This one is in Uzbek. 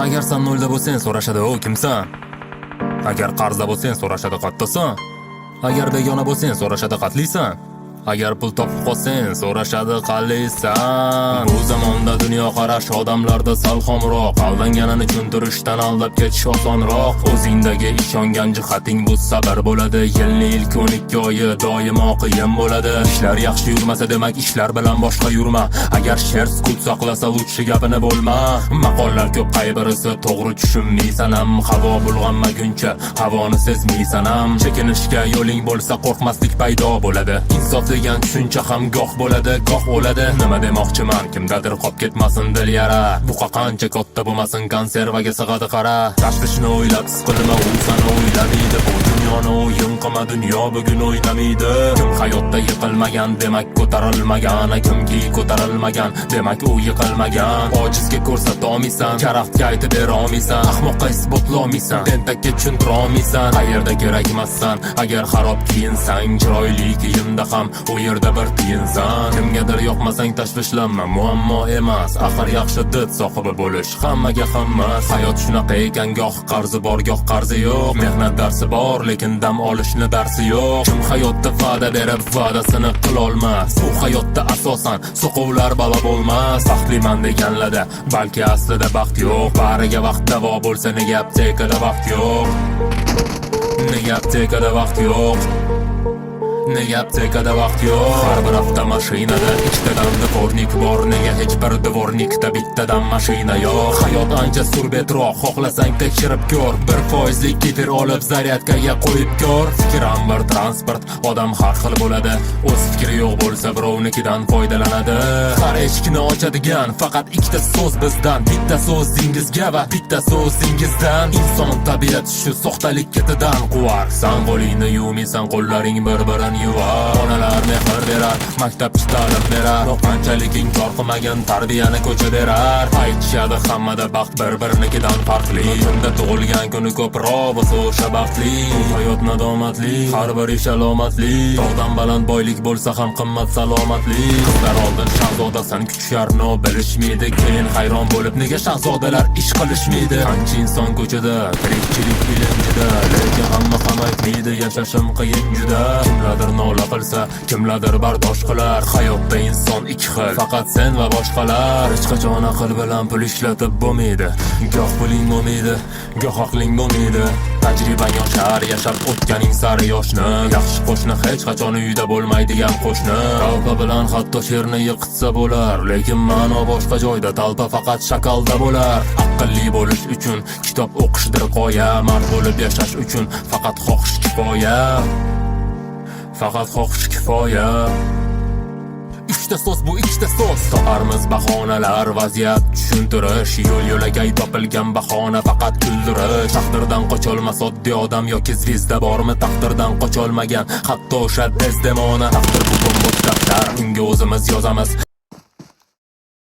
Agar sen nolda bo'lsang so'rashadi, "O kimsan?" Agar qarzda bo'lsang so'rashadi, "Qattasan?" Agar begona bo'lsang so'rashadi, "Qatlisan?" Agar pul topib qolsang so'rashadi, "Qalaysan?" Bu zamonda dunyo qarash odamlarda sal xomroq, aldanganini tushuntirishdan aldab ketish osonroq. O'zingdagi ishongan jihating bu sabr bo'ladi. Yilni ilk 12 oyi doimo qiyin bo'ladi. Ishlar yaxshi yurmasa demak ishlar bilan boshqa yurma. Agar sher sukut saqlasa uchi gapini bo'lma. Maqollar ko'p, qaybirisi to'g'ri tushunmaysan ham. Havo bulg'anmaguncha havoni sezmaysan ham. Chekinishga yo'ling bo'lsa qo'rqmaslik paydo bo'ladi. Insof degan tushuncha ham goh bo'ladi, goh o'ladi. Nima demoqchiman, kimdadir qolib ketmasin dil yara. Buqa qancha katta bo'lmasin, konservaga sig'adi qara. Tashvishni o'ylab siqilma, u seni o'ylamaydi. Bu dunyoni o'yin qilma, dunyo bugun o'ynamaydi. Kim hayotda yiqilmagan, demak ko'tarilmagan. Kimki ko'tarilmagan, demak u yiqilmagan. Ojizga ko'rsata olmaysan, karaxtga aytib bera olmaysan. Ahmoqqa isbotlay olmaysan, tentakka tushuntira olmaysan. Qayerda kerakmassan, agar xarob kiyinsang, chiroyli kiyimda ham u yerda bir tiyinsan. Kimgadir yoqmasang tashvishlanma, muammo emas. Axir yaxshi did sohibi bo'lish hammaga hammas. Hayot shunaqa ekan, goh qarzi bor, goh qarzi yo'q. Mehnat darsi bor, lekin dam olishni darsi yo'q. Kim hayotda va'da berib va'dasini qilolmas, bu hayotda asosan soqovlar balo bo'lmas. Baxtliman deganlarda balki aslida baxt yo'q. Bariga vaqt davo bo'lsa, nega aptekada vaqt yo'q? Nega aptekada vaqt yo'q? Nega aptekada vaqt yo'q? Har bir avtomashinada ikkitadan dvornik bor. Nega hech bir dvornikda bittadan mashina yo'q? Hayot ancha surbetroq, xohlasang tekshirib ko'r. 1% kefir olib zaryadkaga qo'yib ko'r. Fikr ham bir transport, odam har xil bo'ladi. O'z fikri yo'q bo'lsa birovnikidan foydalanadi. Har eshikni ochadigan faqat ikkita so'z bizdan. Bitta so'zingizga va bitta so'zingizdan. Inson tabiat shu soxtalik ketidan quvar. San qo'lingni yuvmaysan, qo'llaring bir-birini yuvar. Onalar mehr berar, maktabchi ta'lim berar. Qanchalik inkor qilmagan tarbiyani ko'cha berar. Aytishadi hammada baxt bir-birinikidan farqli. Kimda tug'ilgan kuni ko'proq bo'lsa o'sha baxtli. Hayot nadomatli, har bir ish alomatli. Tog'dan baland boylik bo'lsa ham qimmat salomatlik. Qizlar oldin shahzodasan kutisharni bilishmaydi. Keyin hayron bo'lib nega shahzodalar ish qilishmaydi. Qancha inson ko'chada, tirikchilik ilinjida, lekin hamma ham aytmaydi yashashim qiyin juda. Kimlardir nola qilsa, kimlardir bardosh qilar. Hayotda inson ikki xil, faqat sen va boshqalar. Hech qachon aql bilan pul ishlatib bo'lmaydi. Goh puling bo'lmaydi, goh aqling bo'lmaydi. Tajribang yoshar, yashab o'tganing sari yoshni. Yaxshi qo'shni hech qachon uyda bo'lmaydigan qo'shni. Talpa bilan hatto sherni yiqitsa bo'lar, lekin ma'no boshqa joyda. Talpa faqat shakalda bo'lar. Aqlli bo'lish uchun kitob o'qishdir qoya. Mard bo'lib yashash uchun faqat xohish kifoya. Faqat xohish kifoya. Uchta so'z bu ikkita so'z. Toparmiz bahonalar, vaziyat tushuntirish. Yo'l yo'lakay topilgan bahona faqat kuldirish. Taqdirdan qocholmas oddiy odam yoki zvezda bormi? Taqdirdan qocholmagan hatto o'sha Desdemona. Taqdir bu bo'sh daftar, unga o'zimiz yozamiz.